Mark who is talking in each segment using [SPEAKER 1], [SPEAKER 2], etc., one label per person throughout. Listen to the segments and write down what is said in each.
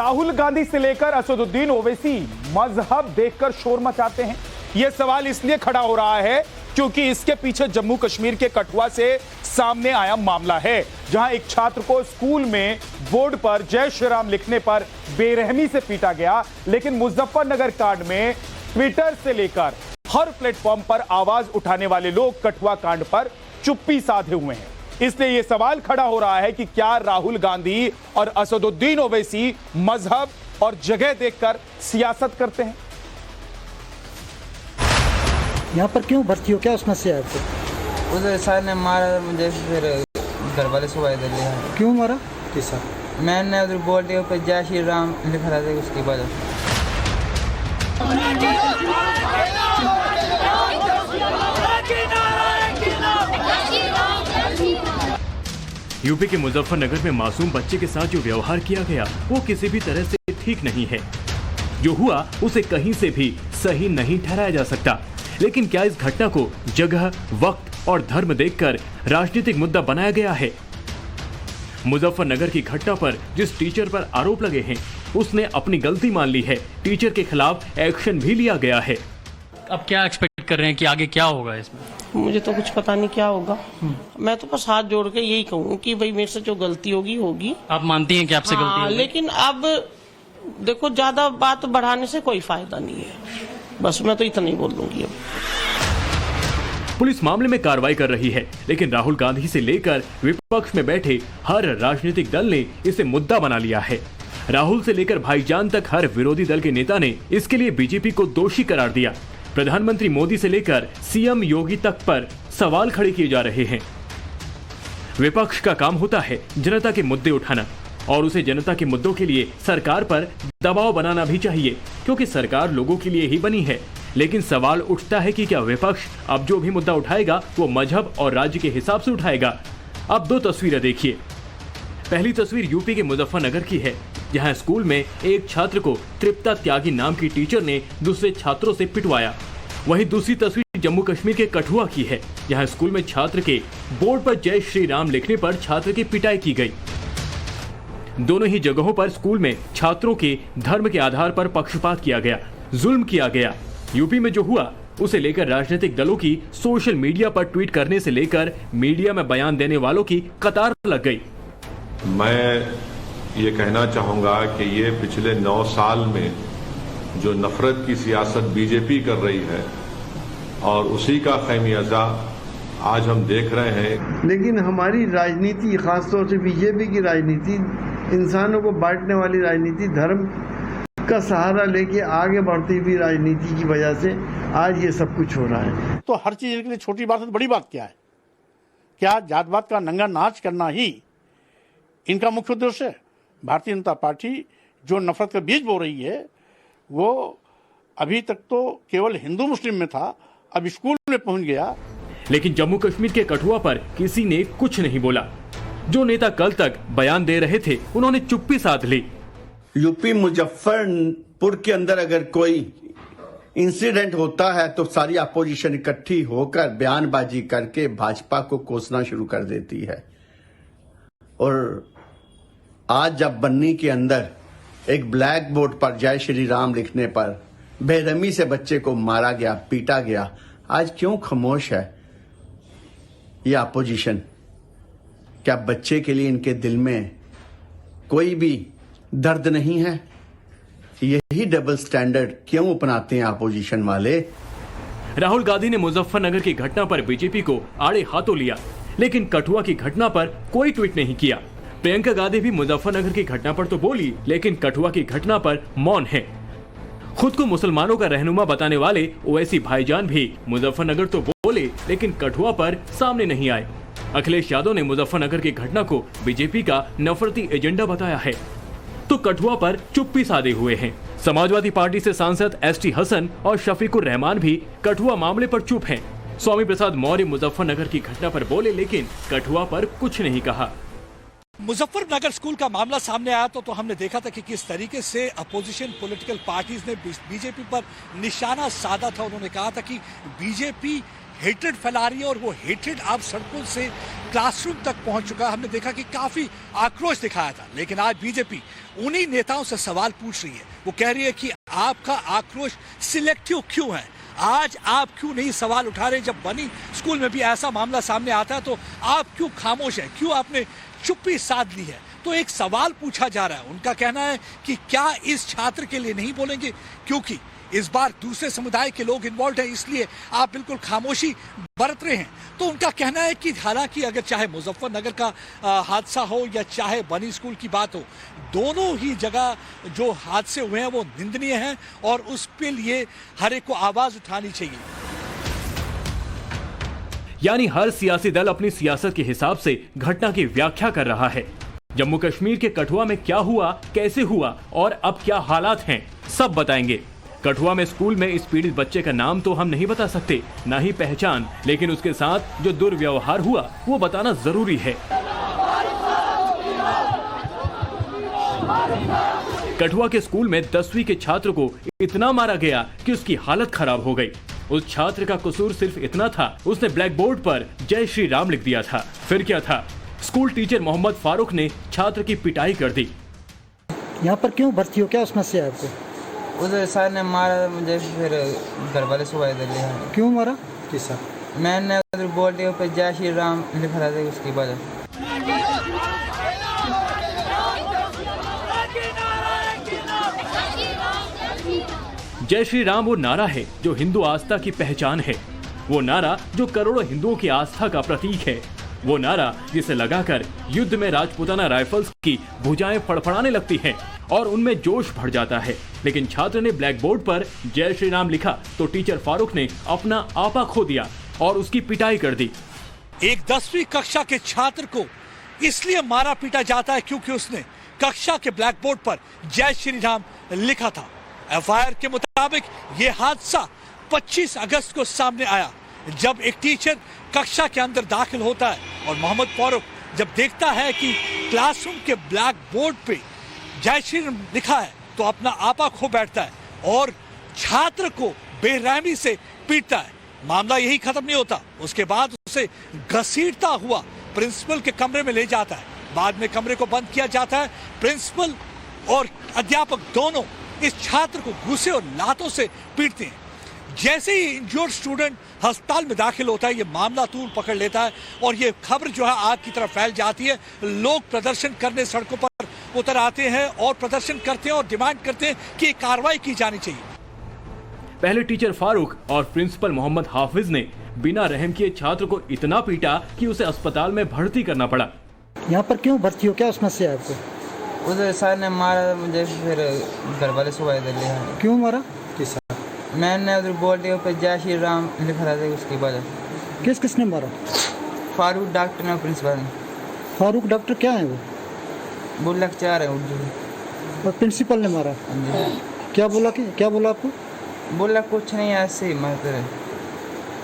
[SPEAKER 1] राहुल गांधी से लेकर असदुद्दीन ओवैसी मजहब देखकर शोर मचाते हैं। यह सवाल इसलिए खड़ा हो रहा है क्योंकि इसके पीछे जम्मू कश्मीर के कठुआ से सामने आया मामला है, जहां एक छात्र को स्कूल में बोर्ड पर जय श्री राम लिखने पर बेरहमी से पीटा गया। लेकिन मुजफ्फरनगर कांड में ट्विटर से लेकर हर प्लेटफॉर्म पर आवाज उठाने वाले लोग कठुआ कांड पर चुप्पी साधे हुए हैं। इसलिए यह सवाल खड़ा हो रहा है कि क्या राहुल गांधी और असदुद्दीन ओवैसी मजहब और जगह देखकर सियासत करते हैं?
[SPEAKER 2] यहाँ पर क्यों भर्ती हो, क्या उसमें से आपको?
[SPEAKER 3] उधर सर ने मारा मुझे, फिर घर वाले सुबह इधर लिया।
[SPEAKER 2] क्यों मारा? किसा?
[SPEAKER 3] मैंने उधर बोर्ड के ऊपर जय श्री राम लिखा था, उसकी वजह से।
[SPEAKER 4] यूपी के मुजफ्फरनगर में मासूम बच्चे के साथ जो व्यवहार किया गया वो किसी भी तरह से ठीक नहीं है। जो हुआ उसे कहीं से भी सही नहीं ठहराया जा सकता। लेकिन क्या इस घटना को जगह, वक्त और धर्म देखकर राजनीतिक मुद्दा बनाया गया है? मुजफ्फरनगर की घटना पर जिस टीचर पर आरोप लगे हैं उसने अपनी गलती मान ली है। टीचर के खिलाफ एक्शन भी लिया गया है।
[SPEAKER 5] अब क्या एक्सपेक्ट कर रहे हैं कि आगे क्या होगा इसमें?
[SPEAKER 6] मुझे तो कुछ पता नहीं क्या होगा। मैं तो बस हाथ जोड़ के यही कहूँ कि भाई मेरे से जो गलती होगी होगी।
[SPEAKER 5] आप मानती हैं कि आपसे गलती होगी?
[SPEAKER 6] लेकिन अब देखो, ज्यादा बात बढ़ाने से कोई फायदा नहीं है। बस मैं तो इतना ही बोल दूंगी। अब
[SPEAKER 4] पुलिस मामले में कार्रवाई कर रही है, लेकिन राहुल गांधी से लेकर विपक्ष में बैठे हर राजनीतिक दल ने इसे मुद्दा बना लिया है। राहुल से लेकर भाईजान तक हर विरोधी दल के नेता ने इसके लिए बीजेपी को दोषी करार दिया। प्रधानमंत्री मोदी से लेकर सीएम योगी तक पर सवाल खड़े किए जा रहे हैं। विपक्ष का काम होता है जनता के मुद्दे उठाना, और उसे जनता के मुद्दों के लिए सरकार पर दबाव बनाना भी चाहिए, क्योंकि सरकार लोगों के लिए ही बनी है। लेकिन सवाल उठता है कि क्या विपक्ष अब जो भी मुद्दा उठाएगा वो मजहब और राज्य के हिसाब से उठाएगा? अब दो तस्वीरें देखिए। पहली तस्वीर यूपी के मुजफ्फरनगर की है, जहां स्कूल में एक छात्र को तृप्ता त्यागी नाम की टीचर ने दूसरे छात्रों से पिटवाया। वहीं दूसरी तस्वीर जम्मू कश्मीर के कठुआ की है, जहां स्कूल में छात्र के बोर्ड पर जय श्री राम लिखने पर छात्र की पिटाई की गई। दोनों ही जगहों पर स्कूल में छात्रों के धर्म के आधार पर पक्षपात किया गया, जुल्म किया गया। यूपी में जो हुआ उसे लेकर राजनीतिक दलों की सोशल मीडिया पर ट्वीट करने से लेकर मीडिया में बयान देने वालों की कतार लग गई।
[SPEAKER 7] मैं ये कहना चाहूंगा कि ये पिछले 9 साल में जो नफरत की सियासत बीजेपी कर रही है और उसी का खैमियाजा आज हम देख रहे हैं।
[SPEAKER 8] लेकिन हमारी राजनीति, खासतौर से बीजेपी की राजनीति, इंसानों को बांटने वाली राजनीति, धर्म का सहारा लेके आगे बढ़ती हुई राजनीति की वजह से आज ये सब कुछ हो रहा है।
[SPEAKER 9] तो हर चीज के लिए छोटी बात है, बड़ी बात क्या है? क्या जातवाद का नंगा नाच करना ही इनका मुख्य उद्देश्य है? भारतीय जनता पार्टी जो नफरत का बीज बो रही है वो अभी तक तो केवल हिंदू मुस्लिम में था, अब स्कूल में पहुंच गया।
[SPEAKER 4] लेकिन जम्मू कश्मीर के कठुआ पर किसी ने कुछ नहीं बोला। जो नेता कल तक बयान दे रहे थे उन्होंने चुप्पी साध ली।
[SPEAKER 10] यूपी मुजफ्फरपुर के अंदर अगर कोई इंसिडेंट होता है तो सारी अपोजिशन इकट्ठी होकर बयानबाजी करके भाजपा को कोसना शुरू कर देती है। और आज जब बन्नी के अंदर एक ब्लैक बोर्ड पर जय श्री राम लिखने पर बेरहमी से बच्चे को मारा गया, पीटा गया, आज क्यों खामोश है ये अपोजिशन? क्या बच्चे के लिए इनके दिल में कोई भी दर्द नहीं है? यही डबल स्टैंडर्ड क्यों अपनाते हैं अपोजिशन वाले?
[SPEAKER 4] राहुल गांधी ने मुजफ्फरनगर की घटना पर बीजेपी को आड़े हाथों लिया, लेकिन कठुआ की घटना पर कोई ट्वीट नहीं किया। प्रियंका गांधी भी मुजफ्फरनगर की घटना पर तो बोली, लेकिन कठुआ की घटना पर मौन है। खुद को मुसलमानों का रहनुमा बताने वाले ओवैसी भाईजान भी मुजफ्फरनगर तो बोले, लेकिन कठुआ पर सामने नहीं आए। अखिलेश यादव ने मुजफ्फरनगर की घटना को बीजेपी का नफरती एजेंडा बताया है, तो कठुआ पर चुप्पी साधे हुए हैं। समाजवादी पार्टी से सांसद एसटी हसन और शफीकुर रहमान भी कठुआ मामले पर चुप हैं। स्वामी प्रसाद मौर्य मुजफ्फरनगर की घटना पर बोले, लेकिन कठुआ पर कुछ नहीं कहा।
[SPEAKER 11] मुजफ्फरनगर स्कूल का मामला सामने आया तो हमने देखा था कि किस तरीके से अपोजिशन पॉलिटिकल पार्टीज ने बीजेपी पर निशाना साधा था। उन्होंने कहा था कि बीजेपी हेट्रेड फैला रही है और वो हेट्रेड अब सड़कों से क्लासरूम तक पहुंच चुका है। हमने देखा कि काफी आक्रोश दिखाया था, लेकिन आज बीजेपी उन्हीं नेताओं से सवाल पूछ रही है। वो कह रही है कि आपका आक्रोश सिलेक्टिव क्यों है, आज आप क्यों नहीं सवाल उठा रहे? जब बनी स्कूल में भी ऐसा मामला सामने आता है तो आप क्यों खामोश हैं, क्यों आपने चुप्पी साध ली है? तो एक सवाल पूछा जा रहा है। उनका कहना है कि क्या इस छात्र के लिए नहीं बोलेंगे क्योंकि इस बार दूसरे समुदाय के लोग इन्वॉल्व हैं, इसलिए आप बिल्कुल खामोशी बरत रहे हैं। तो उनका कहना है कि हालांकि अगर चाहे मुजफ्फरनगर का हादसा हो या चाहे बनी स्कूल की बात हो, दोनों ही जगह जो हादसे हुए हैं वो निंदनीय हैं और उस पे लिए हर एक को आवाज उठानी चाहिए।
[SPEAKER 4] यानी हर सियासी दल अपनी सियासत के हिसाब से घटना की व्याख्या कर रहा है। जम्मू कश्मीर के कठुआ में क्या हुआ, कैसे हुआ और अब क्या हालात हैं, सब बताएंगे। कठुआ में स्कूल में इस पीड़ित बच्चे का नाम तो हम नहीं बता सकते, ना ही पहचान, लेकिन उसके साथ जो दुर्व्यवहार हुआ वो बताना जरूरी है। कठुआ के स्कूल में 10वीं के छात्र को इतना मारा गया कि उसकी हालत खराब हो गई। उस छात्र का कसूर सिर्फ इतना था, उसने ब्लैक बोर्ड पर जय श्री राम लिख दिया था। फिर क्या था, स्कूल टीचर मोहम्मद फारूक ने छात्र की पिटाई कर दी।
[SPEAKER 2] यहाँ पर क्यों भर्ती हो, क्या समस्या है आपको?
[SPEAKER 3] उधर सर ने मारा मुझे, फिर घर वाले सुबह इधर लिया।
[SPEAKER 2] क्यों मारा? किसा?
[SPEAKER 3] मैंने उधर बोर्ड के ऊपर जय श्री राम लिखा था, उसकी वजह।
[SPEAKER 4] जय श्री राम वो नारा है जो हिंदू आस्था की पहचान है, वो नारा जो करोड़ों हिंदुओं की आस्था का प्रतीक है, वो नारा जिसे लगाकर युद्ध में राजपूताना राइफल्स की भुजाएं फड़फड़ाने लगती हैं और उनमें जोश भर जाता है। लेकिन छात्र ने ब्लैक बोर्ड पर जय श्री राम लिखा तो टीचर फारूक ने अपना आपा खो दिया और उसकी पिटाई कर दी।
[SPEAKER 11] एक 10वीं कक्षा के छात्र को इसलिए मारा पीटा जाता है क्योंकि उसने कक्षा के ब्लैक बोर्ड पर जय श्री राम लिखा था। एफआईआर के मुताबिक ये हादसा 25 अगस्त को सामने आया, जब एक टीचर कक्षा के अंदर दाखिल होता है और मोहम्मद फारूक जब देखता है कि क्लासरूम के ब्लैक बोर्ड पे जय श्री राम लिखा है तो अपना आपा खो बैठता है और छात्र को बेरहमी से पीटता है। मामला यही खत्म नहीं होता, उसके बाद उसे घसीटता हुआ प्रिंसिपल के कमरे में ले जाता है। बाद में कमरे को बंद किया जाता है। प्रिंसिपल और अध्यापक दोनों इस छात्र को घूसे और लातों से पीटते हैं। जैसे ही इंजर्ड स्टूडेंट अस्पताल में दाखिल होता है, ये मामला तूल पकड़ लेता है और ये खबर जो है आग की तरह फैल जाती है। लोग प्रदर्शन करने सड़कों पर उतर आते हैं और प्रदर्शन करते हैं और डिमांड करते हैं कि कार्रवाई की जानी चाहिए।
[SPEAKER 4] पहले टीचर फारूक और प्रिंसिपल मोहम्मद हाफिज ने बिना रहम किए छात्र को इतना पीटा कि उसे अस्पताल में भर्ती करना पड़ा।
[SPEAKER 2] यहाँ पर क्यों भर्ती हो, क्या समस्या है आपको?
[SPEAKER 3] उधर सर ने मारा मुझे, फिर घर वाले सुबह इधर लिया।
[SPEAKER 2] क्यों मारा? किसा?
[SPEAKER 3] मैंने उधर बोर्ड के ऊपर जय श्री राम लिखा था, उसकी वजह।
[SPEAKER 2] किसने मारा?
[SPEAKER 3] फारूक डॉक्टर ने, प्रिंसिपल ने।
[SPEAKER 2] फारूक डॉक्टर क्या है
[SPEAKER 3] वो लेक्चर है उर्दू।
[SPEAKER 2] और प्रिंसिपल ने मारा? क्या बोला आपको?
[SPEAKER 3] बोला कुछ नहीं, ऐसे ही मारते रहे।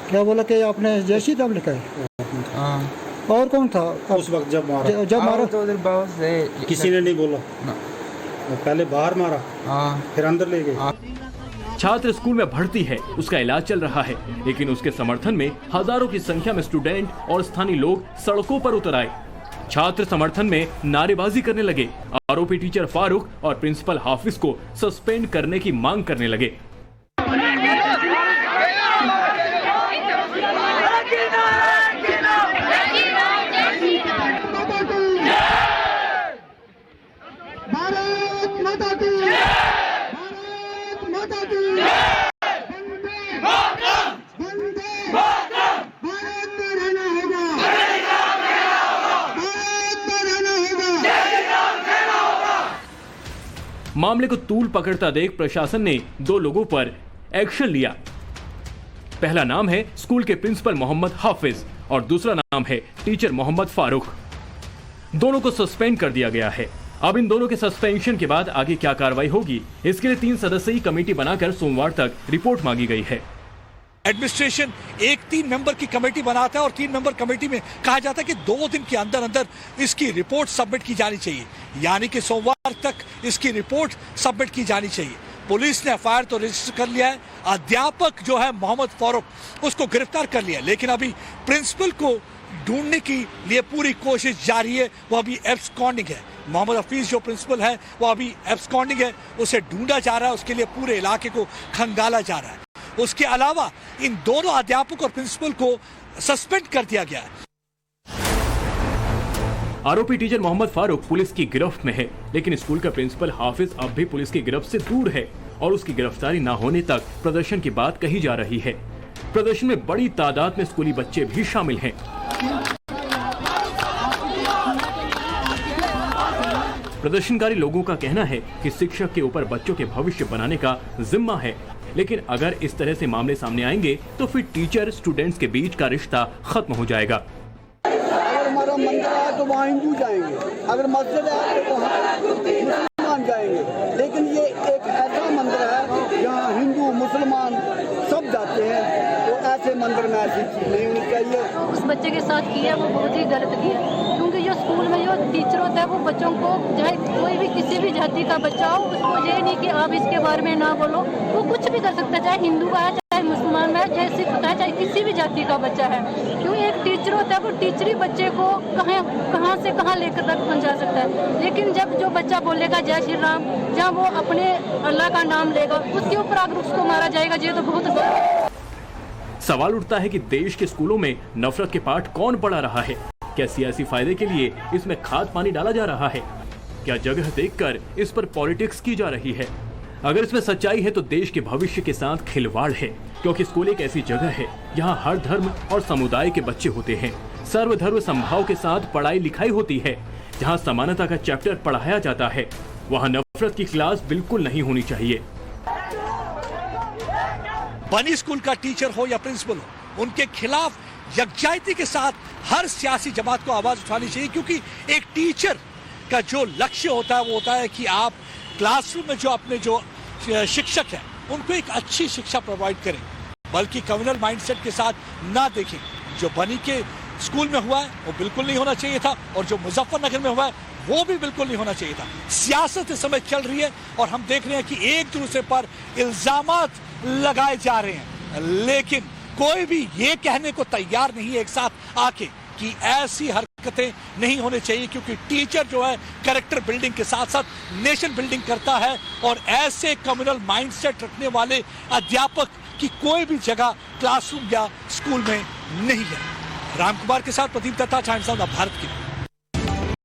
[SPEAKER 2] क्या बोला कि आपने जय श्री राम लिखा है?
[SPEAKER 3] हाँ।
[SPEAKER 2] और कौन था
[SPEAKER 9] उस वक्त जब मारा?
[SPEAKER 3] तो उधर बहुत से
[SPEAKER 9] किसी ने नहीं बोला ना। पहले बाहर मारा,
[SPEAKER 3] हाँ,
[SPEAKER 9] फिर अंदर ले गए।
[SPEAKER 4] छात्र स्कूल में भर्ती है, उसका इलाज चल रहा है, लेकिन उसके समर्थन में हजारों की संख्या में स्टूडेंट और स्थानीय लोग सड़कों पर उतर आए। छात्र समर्थन में नारेबाजी करने लगे। आरोपी टीचर फारूक और प्रिंसिपल हाफिज को सस्पेंड करने की मांग करने लगे। मामले को तूल पकड़ता देख प्रशासन ने 2 लोगों पर एक्शन लिया। पहला नाम है स्कूल के प्रिंसिपल मोहम्मद हाफिज और दूसरा नाम है टीचर मोहम्मद फारूक। दोनों को सस्पेंड कर दिया गया है। अब इन दोनों के सस्पेंशन के बाद आगे क्या कार्रवाई होगी, इसके लिए 3 सदस्यीय कमेटी बनाकर सोमवार तक रिपोर्ट मांगी गई है।
[SPEAKER 11] एडमिनिस्ट्रेशन एक 3 मेंबर की कमेटी बनाता है और 3 मेंबर कमेटी में कहा जाता है कि 2 दिन के अंदर अंदर इसकी रिपोर्ट सबमिट की जानी चाहिए, यानी कि सोमवार तक इसकी रिपोर्ट सबमिट की जानी चाहिए। पुलिस ने एफआईआर तो रजिस्टर कर लिया है, अध्यापक जो है मोहम्मद फारूक उसको गिरफ्तार कर लिया, लेकिन अभी प्रिंसिपल को ढूंढने के लिए पूरी कोशिश जारी है। वो अभी एब्सकॉन्डिंग है। मोहम्मद हफीज जो प्रिंसिपल है वो अभी एब्सकॉन्डिंग है, उसे ढूंढा जा रहा है, उसके लिए पूरे इलाके को खंगाला जा रहा है। उसके अलावा इन दोनों अध्यापक और प्रिंसिपल को सस्पेंड कर दिया गया है।
[SPEAKER 4] आरोपी टीचर मोहम्मद फारूक पुलिस की गिरफ्त में है, लेकिन स्कूल का प्रिंसिपल हाफिज अब भी पुलिस की गिरफ्त से दूर है और उसकी गिरफ्तारी न होने तक प्रदर्शन की बात कही जा रही है। प्रदर्शन में बड़ी तादाद में स्कूली बच्चे भी शामिल हैं। प्रदर्शनकारी लोगों का कहना है कि शिक्षक के ऊपर बच्चों के भविष्य बनाने का जिम्मा है, लेकिन अगर इस तरह से मामले सामने आएंगे तो फिर टीचर स्टूडेंट्स के बीच का रिश्ता खत्म हो जाएगा।
[SPEAKER 8] अगर हमारा मंदिर है तो वहाँ हिंदू जाएंगे, अगर मस्जिद है तो वहाँ मुसलमान जाएंगे, लेकिन ये एक ऐसा मंदिर है जहाँ हिंदू मुसलमान सब जाते हैं, तो ऐसे मंदिर में ऐसी चीज नहीं होनी चाहिए।
[SPEAKER 12] उस बच्चे के साथ किया वो बहुत ही गलत किया, क्योंकि जो स्कूल में जो टीचर होता है वो बच्चों को चाहे कोई भी किसी भी जाति का बच्चा हो उसको ये नहीं कि आप इसके बारे में ना बोलो, वो कुछ भी कर सकता है, चाहे हिंदू का है, चाहे मुसलमान में है, चाहे सिख का है, चाहे किसी भी जाति का बच्चा है। क्यों एक टीचर होता है वो टीचर ही बच्चे को कहाँ से कहाँ लेकर तक पहुँचा सकता है, लेकिन जब जो बच्चा बोलेगा जय श्री राम, जब वो अपने अल्लाह का नाम लेगा उसके ऊपर अगर उसको मारा जाएगा, ये तो बहुत
[SPEAKER 4] सवाल उठता है कि देश के स्कूलों में नफरत के पाठ कौन पढ़ा रहा है? क्या सियासी फायदे के लिए इसमें खाद पानी डाला जा रहा है? क्या जगह देखकर इस पर पॉलिटिक्स की जा रही है? अगर इसमें सच्चाई है तो देश के भविष्य के साथ खिलवाड़ है, क्योंकि स्कूल एक ऐसी जगह है जहां हर धर्म और समुदाय के बच्चे होते हैं, सर्वधर्म समभाव के साथ पढ़ाई लिखाई होती है, जहां समानता का चैप्टर पढ़ाया जाता है, वहां नफरत की क्लास बिल्कुल नहीं होनी चाहिए।
[SPEAKER 11] बनी स्कूल का टीचर हो या प्रिंसिपल हो, उनके खिलाफ यकजाहती के साथ हर सियासी जमात को आवाज उठानी चाहिए, क्योंकि एक टीचर का जो लक्ष्य होता है वो होता है कि आप क्लासरूम में जो अपने जो शिक्षक हैं उनको एक अच्छी शिक्षा प्रोवाइड करें, बल्कि कम्युनल माइंडसेट के साथ ना देखें। जो बनी के स्कूल में हुआ है वो बिल्कुल नहीं होना चाहिए था, और जो मुजफ्फरनगर में हुआ है वो भी बिल्कुल नहीं होना चाहिए था। सियासत इस समय चल रही है और हम देख रहे हैं कि एक दूसरे पर इल्जामात लगाए जा रहे हैं, लेकिन कोई भी ये कहने को तैयार नहीं है एक साथ आके कि ऐसी हरकतें नहीं होनी चाहिए, क्योंकि टीचर जो है कैरेक्टर बिल्डिंग के साथ साथ नेशन बिल्डिंग करता है, और ऐसे कम्युनल माइंडसेट रखने वाले अध्यापक की कोई भी जगह क्लासरूम या स्कूल में नहीं है। राम कुमार के साथ प्रदीप दत्ता, टाइम्स ऑफ भारत की।